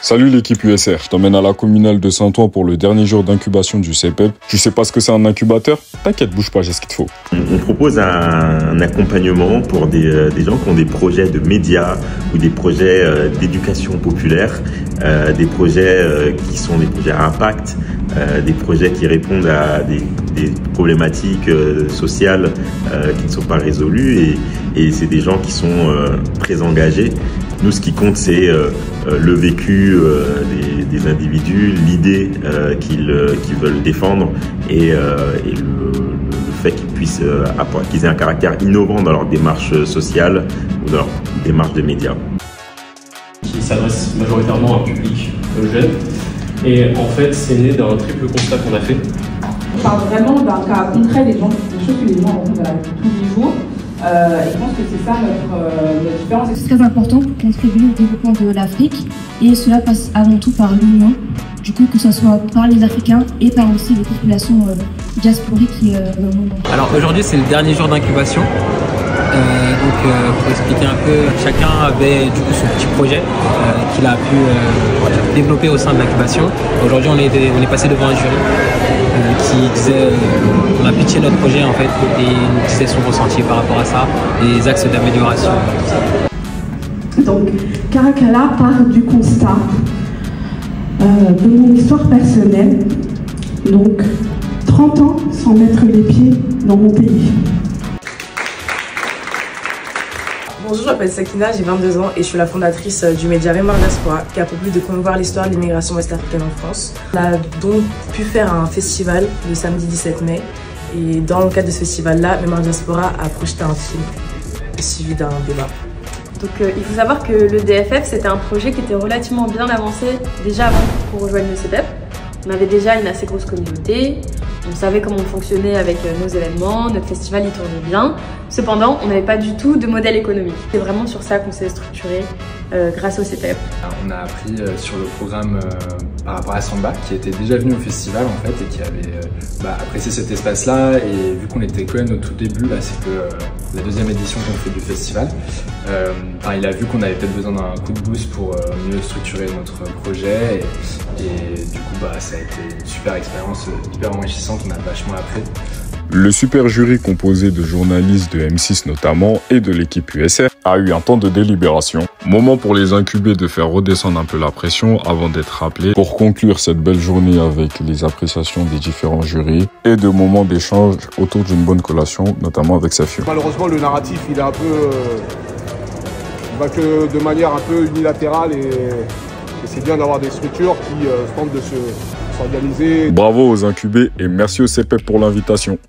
Salut l'équipe USR, je t'emmène à la communale de Saint-Ouen pour le dernier jour d'incubation du CPEP. Tu sais pas ce que c'est un incubateur? T'inquiète, bouge pas, j'ai ce qu'il te faut. On propose un accompagnement pour des gens qui ont des projets de médias ou des projets d'éducation populaire, des projets qui sont des projets à impact, des projets qui répondent à des problématiques sociales qui ne sont pas résolues et c'est des gens qui sont très engagés. Nous, ce qui compte, c'est le vécu des individus, l'idée qu'ils veulent défendre et le fait qu'ils aient un caractère innovant dans leur démarche sociale ou dans leur démarche de médias. Qui s'adresse majoritairement à un public jeune. Et en fait, c'est né d'un triple constat qu'on a fait. On parle vraiment d'un cas concret des choses que les gens rencontrent tous les jours. Et je pense que c'est ça notre différence. C'est très important pour contribuer au développement de l'Afrique et cela passe avant tout par l'union, du coup que ce soit par les Africains et par aussi les populations diasporiques dans le monde. Alors aujourd'hui c'est le dernier jour d'incubation, pour expliquer un peu, chacun avait du coup son petit projet qu'il a pu développer au sein de l'incubation. Aujourd'hui on est passé devant un jury qui disait, on a pitché notre projet en fait et il nous disait son ressenti par rapport à ça, les axes d'amélioration. Donc Caracalla part du constat de mon histoire personnelle, donc 30 ans sans mettre les pieds dans mon pays. Bonjour, je m'appelle Sakina, j'ai 22 ans et je suis la fondatrice du média Mémoire Diaspora qui a pour but de promouvoir l'histoire de l'immigration ouest-africaine en France. On a donc pu faire un festival le samedi 17 mai et dans le cadre de ce festival-là, Mémoire Diaspora a projeté un film suivi d'un débat. Donc il faut savoir que le DFF c'était un projet qui était relativement bien avancé déjà avant qu'on rejoigne le CPEP. On avait déjà une assez grosse communauté, on savait comment on fonctionnait avec nos événements, notre festival il tournait bien. Cependant, on n'avait pas du tout de modèle économique. C'est vraiment sur ça qu'on s'est structuré grâce au CPEP. On a appris sur le programme par rapport à Samba, qui était déjà venu au festival en fait et qui avait apprécié cet espace-là. Et vu qu'on était quand même au tout début, là c'est que la deuxième édition qu'on fait du festival, il a vu qu'on avait peut-être besoin d'un coup de boost pour mieux structurer notre projet. Et du coup, ça a été une super expérience, hyper enrichissante, on a vachement appris. Le super jury composé de journalistes de M6 notamment et de l'équipe USR a eu un temps de délibération. Moment pour les incubés de faire redescendre un peu la pression avant d'être rappelés pour conclure cette belle journée avec les appréciations des différents jurys et de moments d'échange autour d'une bonne collation, notamment avec Safiou. Malheureusement, le narratif, il est un peu... va que de manière un peu unilatérale et c'est bien d'avoir des structures qui tentent de s'organiser. Bravo aux incubés et merci au CPEP pour l'invitation.